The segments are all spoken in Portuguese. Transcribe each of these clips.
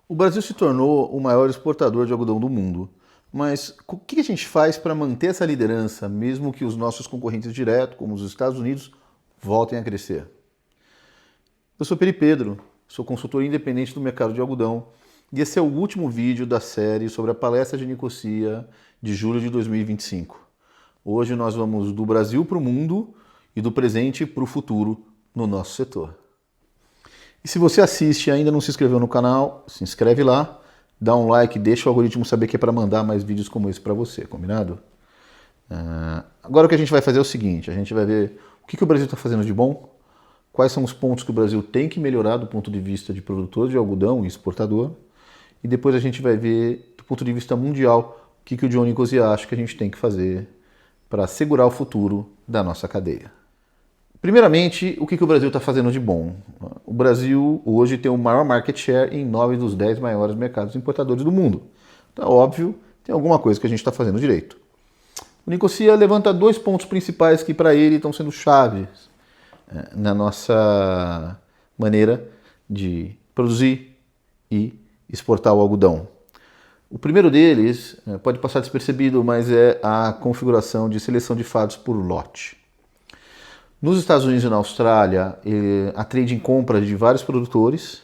O Brasil se tornou o maior exportador de algodão do mundo. Mas o que a gente faz para manter essa liderança, mesmo que os nossos concorrentes diretos, como os Estados Unidos, voltem a crescer? Eu sou Peri Pedro, sou consultor independente do mercado de algodão e esse é o último vídeo da série sobre a palestra de Nicosia de julho de 2025. Hoje nós vamos do Brasil para o mundo e do presente para o futuro no nosso setor. E se você assiste e ainda não se inscreveu no canal, se inscreve lá, dá um like, deixa o algoritmo saber que é para mandar mais vídeos como esse para você, combinado? Agora o que a gente vai fazer é o seguinte, a gente vai ver o que o Brasil está fazendo de bom, quais são os pontos que o Brasil tem que melhorar do ponto de vista de produtor de algodão e exportador, e depois a gente vai ver, do ponto de vista mundial, o que o John Nicosia acha que a gente tem que fazer para assegurar o futuro da nossa cadeia. Primeiramente, o que o Brasil está fazendo de bom? O Brasil hoje tem o maior market share em 9 dos 10 maiores mercados importadores do mundo. Então, óbvio, tem alguma coisa que a gente está fazendo direito. O Nicosia levanta dois pontos principais que para ele estão sendo chaves na nossa maneira de produzir e exportar o algodão. O primeiro deles pode passar despercebido, mas é a configuração de seleção de fardos por lote. Nos Estados Unidos e na Austrália, a trading compra de vários produtores,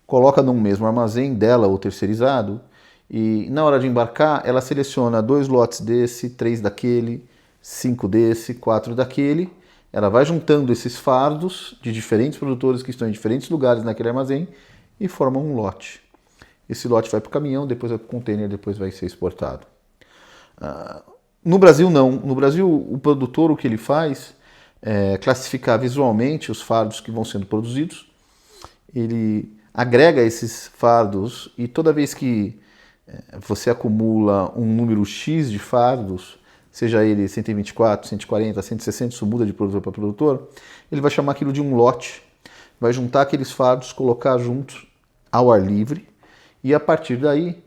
coloca num mesmo armazém dela ou terceirizado, e na hora de embarcar, ela seleciona 2 lotes desse, 3 daquele, 5 desse, 4 daquele. Ela vai juntando esses fardos de diferentes produtores que estão em diferentes lugares naquele armazém e forma um lote. Esse lote vai para o caminhão, depois vai para o container, depois vai ser exportado. No Brasil, não. No Brasil, o produtor, o que ele faz é classificar visualmente os fardos que vão sendo produzidos. Ele agrega esses fardos e toda vez que você acumula um número X de fardos, seja ele 124, 140, 160, isso muda de produtor para produtor, ele vai chamar aquilo de um lote, vai juntar aqueles fardos, colocar juntos ao ar livre e a partir daí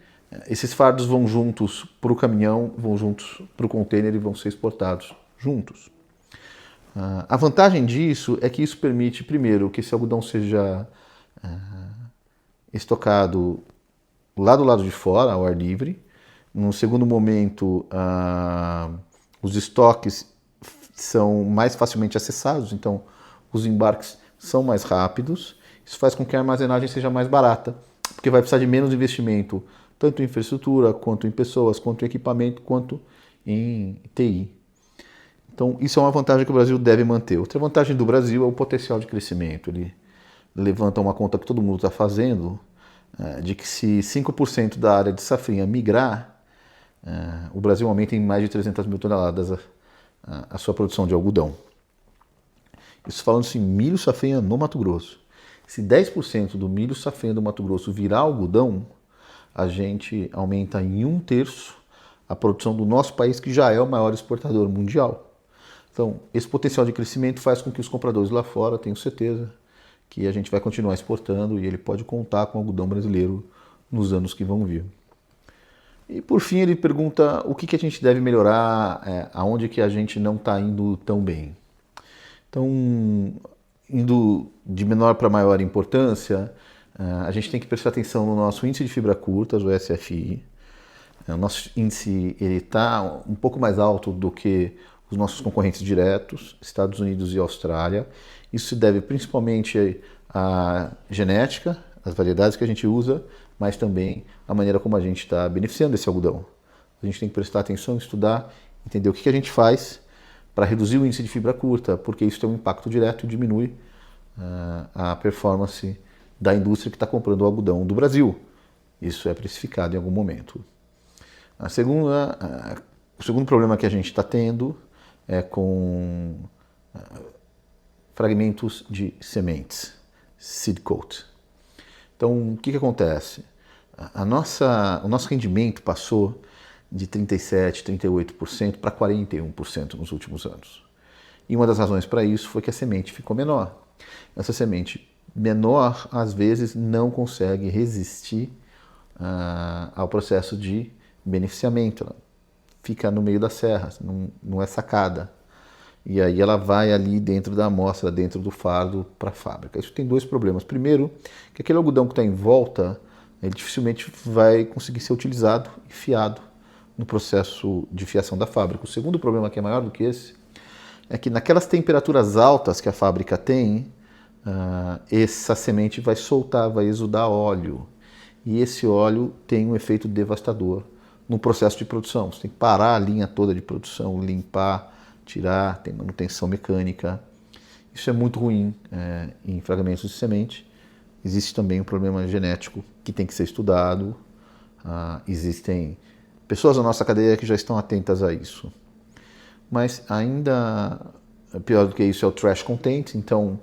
esses fardos vão juntos para o caminhão, vão juntos para o container e vão ser exportados juntos. A vantagem disso é que isso permite, primeiro, que esse algodão seja estocado lá do lado de fora, ao ar livre. Num segundo momento, os estoques são mais facilmente acessados, então os embarques são mais rápidos. Isso faz com que a armazenagem seja mais barata, porque vai precisar de menos investimento, tanto em infraestrutura, quanto em pessoas, quanto em equipamento, quanto em TI. Então, isso é uma vantagem que o Brasil deve manter. Outra vantagem do Brasil é o potencial de crescimento. Ele levanta uma conta que todo mundo está fazendo, de que se 5% da área de safrinha migrar, o Brasil aumenta em mais de 300 mil toneladas a sua produção de algodão. Isso falando-se em milho safrinha no Mato Grosso. Se 10% do milho safrinha do Mato Grosso virar algodão, a gente aumenta em 1/3 a produção do nosso país, que já é o maior exportador mundial. Então, esse potencial de crescimento faz com que os compradores lá fora tenham certeza que a gente vai continuar exportando e ele pode contar com o algodão brasileiro nos anos que vão vir. E por fim ele pergunta o que a gente deve melhorar, aonde que a gente não está indo tão bem. Então, indo de menor para maior importância, a gente tem que prestar atenção no nosso índice de fibra curtas, o SFI. O nosso índice está um pouco mais alto do que os nossos concorrentes diretos, Estados Unidos e Austrália. Isso se deve principalmente à genética, às variedades que a gente usa, mas também à maneira como a gente está beneficiando esse algodão. A gente tem que prestar atenção, estudar, entender o que a gente faz para reduzir o índice de fibra curta, porque isso tem um impacto direto e diminui a performance da indústria que está comprando o algodão do Brasil. Isso é precificado em algum momento. O segundo problema que a gente está tendo é com fragmentos de sementes, seed coat. Então, o que acontece? O nosso rendimento passou de 37%, 38% para 41% nos últimos anos. E uma das razões para isso foi que a semente ficou menor. Essa semente menor, às vezes, não consegue resistir ao processo de beneficiamento. Ela fica no meio das serras, não é sacada. E aí ela vai ali dentro da amostra, dentro do fardo para a fábrica. Isso tem dois problemas. Primeiro, que aquele algodão que está em volta ele dificilmente vai conseguir ser utilizado e fiado no processo de fiação da fábrica. O segundo problema, que é maior do que esse, é que naquelas temperaturas altas que a fábrica tem, essa semente vai soltar, vai exudar óleo. E esse óleo tem um efeito devastador no processo de produção. Você tem que parar a linha toda de produção, limpar, tirar, tem manutenção mecânica. Isso é muito ruim em fragmentos de semente. Existe também um problema genético que tem que ser estudado. Existem pessoas na nossa cadeia que já estão atentas a isso. Mas ainda pior do que isso é o trash content. Então,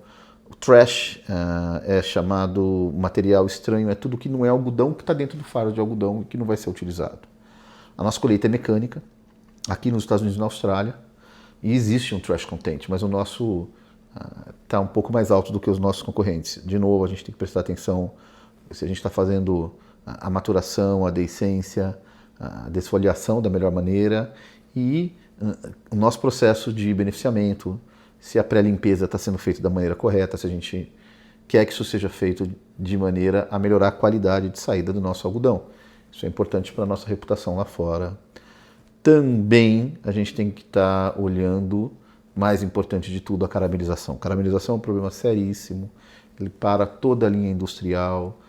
o trash é chamado material estranho, é tudo que não é algodão, que está dentro do fardo de algodão e que não vai ser utilizado. A nossa colheita é mecânica, aqui nos Estados Unidos e na Austrália, e existe um trash content, mas o nosso está um pouco mais alto do que os nossos concorrentes. De novo, a gente tem que prestar atenção se a gente está fazendo a maturação, a deiscência, a desfoliação da melhor maneira e o nosso processo de beneficiamento, se a pré-limpeza está sendo feita da maneira correta, se a gente quer que isso seja feito de maneira a melhorar a qualidade de saída do nosso algodão. Isso é importante para a nossa reputação lá fora. Também a gente tem que estar olhando, mais importante de tudo, a caramelização. Caramelização é um problema seríssimo, ele para toda a linha industrial,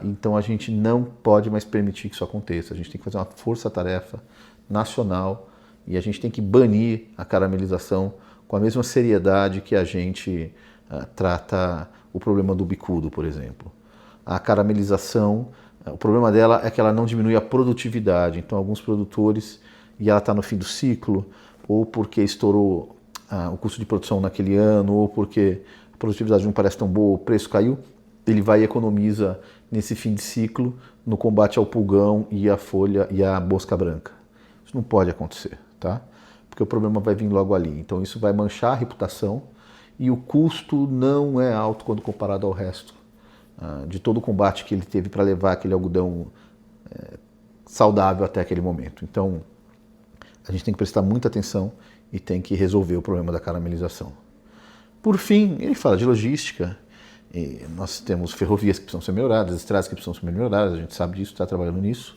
então a gente não pode mais permitir que isso aconteça. A gente tem que fazer uma força-tarefa nacional e a gente tem que banir a caramelização com a mesma seriedade que a gente trata o problema do bicudo, por exemplo. A caramelização, o problema dela é que ela não diminui a produtividade. Então, alguns produtores, e ela está no fim do ciclo, ou porque estourou o custo de produção naquele ano, ou porque a produtividade não parece tão boa, o preço caiu, ele vai e economiza nesse fim de ciclo no combate ao pulgão e à folha e à mosca branca. Isso não pode acontecer, tá? Porque o problema vai vir logo ali. Então isso vai manchar a reputação e o custo não é alto quando comparado ao resto de todo o combate que ele teve para levar aquele algodão saudável até aquele momento. Então a gente tem que prestar muita atenção e tem que resolver o problema da caramelização. Por fim, ele fala de logística. E nós temos ferrovias que precisam ser melhoradas, estradas que precisam ser melhoradas, a gente sabe disso, está trabalhando nisso.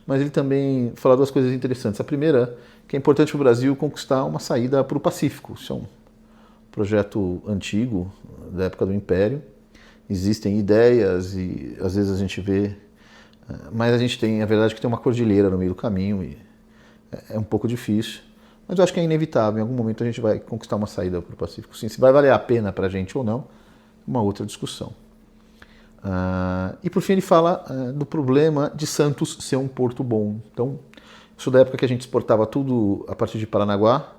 Mas ele também fala duas coisas interessantes. A primeira, que é importante para o Brasil conquistar uma saída para o Pacífico. Isso é um projeto antigo, da época do Império. Existem ideias e às vezes a gente vê, mas a gente tem, a verdade, que tem uma cordilheira no meio do caminho e é um pouco difícil. Mas eu acho que é inevitável, em algum momento a gente vai conquistar uma saída para o Pacífico. Sim, se vai valer a pena para a gente ou não, uma outra discussão. E por fim ele fala do problema de Santos ser um porto bom. Então, isso da época que a gente exportava tudo a partir de Paranaguá,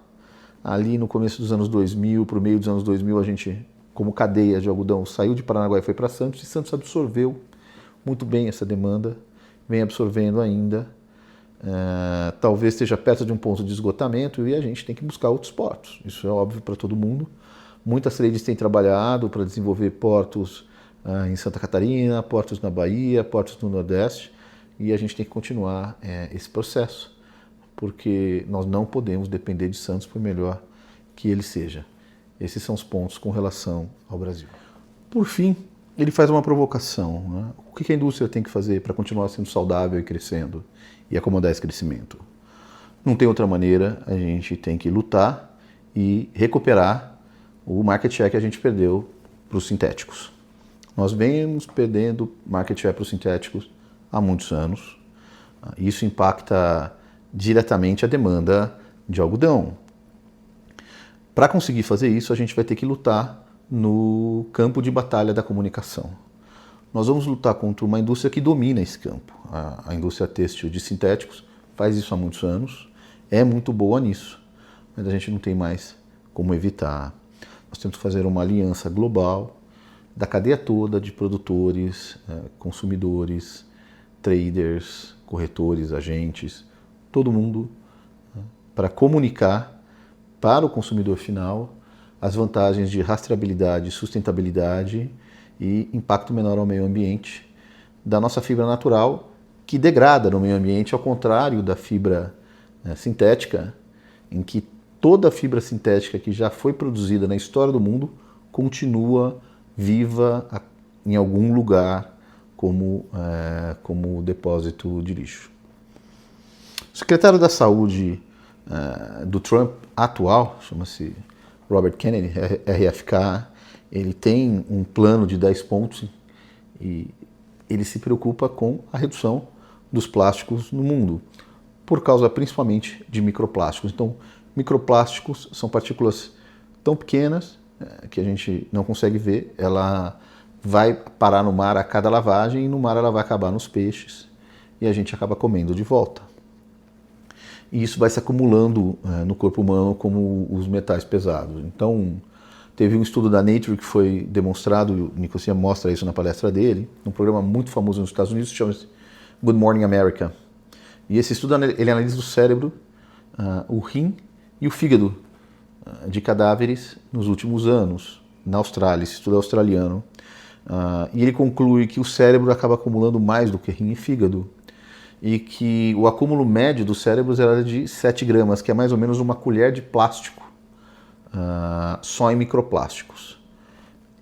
ali no começo dos anos 2000, para o meio dos anos 2000, a gente, como cadeia de algodão, saiu de Paranaguá e foi para Santos, e Santos absorveu muito bem essa demanda, vem absorvendo ainda. Talvez esteja perto de um ponto de esgotamento e a gente tem que buscar outros portos. Isso é óbvio para todo mundo. Muitas trades têm trabalhado para desenvolver portos em Santa Catarina, portos na Bahia, portos no Nordeste, e a gente tem que continuar esse processo, porque nós não podemos depender de Santos, por melhor que ele seja. Esses são os pontos com relação ao Brasil. Por fim, ele faz uma provocação, né? O que a indústria tem que fazer para continuar sendo saudável e crescendo e acomodar esse crescimento? Não tem outra maneira, a gente tem que lutar e recuperar o market share que a gente perdeu para os sintéticos. Nós vemos perdendo market share para os sintéticos há muitos anos. Isso impacta diretamente a demanda de algodão. Para conseguir fazer isso, a gente vai ter que lutar no campo de batalha da comunicação. Nós vamos lutar contra uma indústria que domina esse campo. A indústria têxtil de sintéticos faz isso há muitos anos, é muito boa nisso, mas a gente não tem mais como evitar. Nós temos que fazer uma aliança global da cadeia toda de produtores, consumidores, traders, corretores, agentes, todo mundo, para comunicar para o consumidor final as vantagens de rastreabilidade, sustentabilidade e impacto menor ao meio ambiente da nossa fibra natural, que degrada no meio ambiente, ao contrário da fibra sintética, em que toda a fibra sintética que já foi produzida na história do mundo continua viva em algum lugar como depósito de lixo. O secretário da Saúde do Trump atual, chama-se Robert Kennedy, RFK, ele tem um plano de 10 pontos e ele se preocupa com a redução dos plásticos no mundo, por causa principalmente de microplásticos. Então, microplásticos são partículas tão pequenas que a gente não consegue ver, ela vai parar no mar a cada lavagem e no mar ela vai acabar nos peixes e a gente acaba comendo de volta. E isso vai se acumulando no corpo humano como os metais pesados. Então, teve um estudo da Nature que foi demonstrado, o Nicosia mostra isso na palestra dele, um programa muito famoso nos Estados Unidos, chama-se Good Morning America. E esse estudo ele analisa o cérebro, o rim e o fígado de cadáveres nos últimos anos, na Austrália, esse estudo é australiano. E ele conclui que o cérebro acaba acumulando mais do que rim e fígado, e que o acúmulo médio dos cérebros era de 7 gramas, que é mais ou menos uma colher de plástico, só em microplásticos.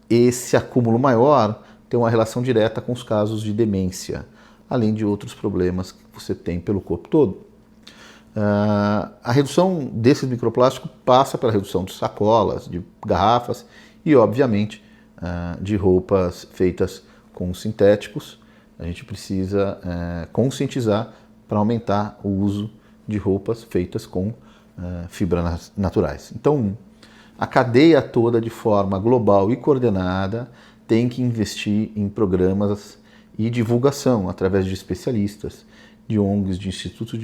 Esse acúmulo maior tem uma relação direta com os casos de demência, além de outros problemas que você tem pelo corpo todo. A redução desses microplásticos passa pela redução de sacolas, de garrafas e, obviamente, de roupas feitas com sintéticos. A gente precisa conscientizar para aumentar o uso de roupas feitas com fibras naturais. Então, a cadeia toda, de forma global e coordenada, tem que investir em programas e divulgação através de especialistas, de ONGs, de institutos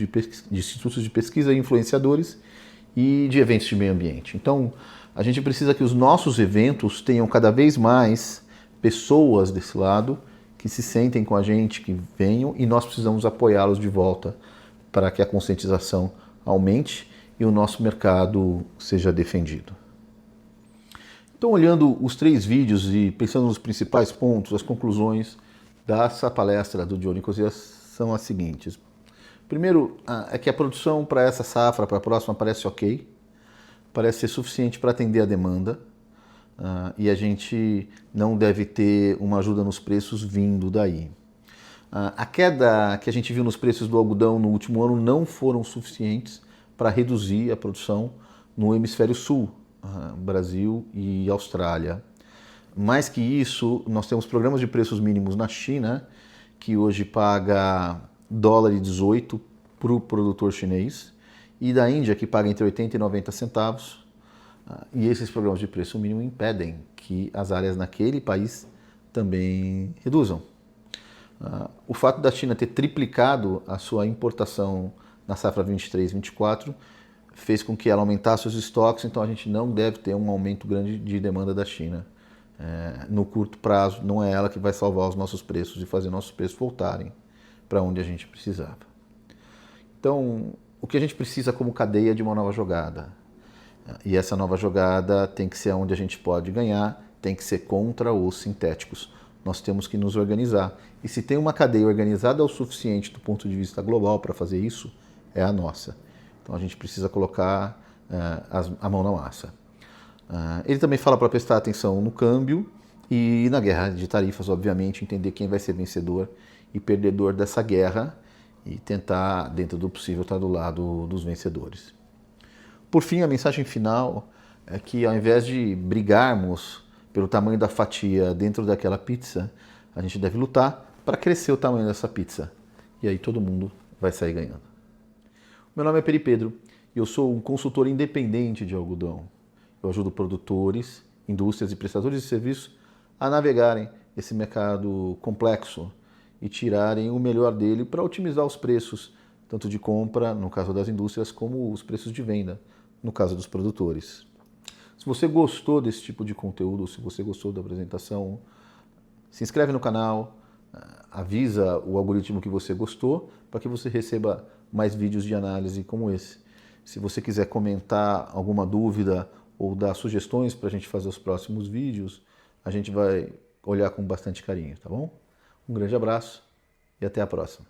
de pesquisa e influenciadores e de eventos de meio ambiente. Então, a gente precisa que os nossos eventos tenham cada vez mais pessoas desse lado que se sentem com a gente, que venham, e nós precisamos apoiá-los de volta para que a conscientização aumente e o nosso mercado seja defendido. Então, olhando os 3 vídeos e pensando nos principais pontos, as conclusões dessa palestra do Johnny Cosia são as seguintes. Primeiro, é que a produção para essa safra, para a próxima, parece ok, parece ser suficiente para atender a demanda, e a gente não deve ter uma ajuda nos preços vindo daí. A queda que a gente viu nos preços do algodão no último ano não foram suficientes para reduzir a produção no hemisfério sul, Brasil e Austrália. Mais que isso, nós temos programas de preços mínimos na China, que hoje paga $1,18 para o produtor chinês, e da Índia, que paga entre 80 e 90 centavos. E esses programas de preço mínimo impedem que as áreas naquele país também reduzam. O fato da China ter triplicado a sua importação na safra 23-24 fez com que ela aumentasse os estoques, então a gente não deve ter um aumento grande de demanda da China. No curto prazo, não é ela que vai salvar os nossos preços e fazer nossos preços voltarem para onde a gente precisava. Então, o que a gente precisa como cadeia de uma nova jogada? E essa nova jogada tem que ser onde a gente pode ganhar, tem que ser contra os sintéticos. Nós temos que nos organizar. E se tem uma cadeia organizada o suficiente do ponto de vista global para fazer isso, é a nossa. Então a gente precisa colocar a mão na massa. Ele também fala para prestar atenção no câmbio e na guerra de tarifas, obviamente, entender quem vai ser vencedor e perdedor dessa guerra e tentar, dentro do possível, estar do lado dos vencedores. Por fim, a mensagem final é que, ao invés de brigarmos pelo tamanho da fatia dentro daquela pizza, a gente deve lutar para crescer o tamanho dessa pizza. E aí todo mundo vai sair ganhando. Meu nome é Peri Pedro e eu sou um consultor independente de algodão. Eu ajudo produtores, indústrias e prestadores de serviços a navegarem esse mercado complexo e tirarem o melhor dele para otimizar os preços, tanto de compra, no caso das indústrias, como os preços de venda, no caso dos produtores. Se você gostou desse tipo de conteúdo, se você gostou da apresentação, se inscreve no canal, avisa o algoritmo que você gostou, para que você receba mais vídeos de análise como esse. Se você quiser comentar alguma dúvida ou dar sugestões para a gente fazer os próximos vídeos, a gente vai olhar com bastante carinho, tá bom? Um grande abraço e até a próxima.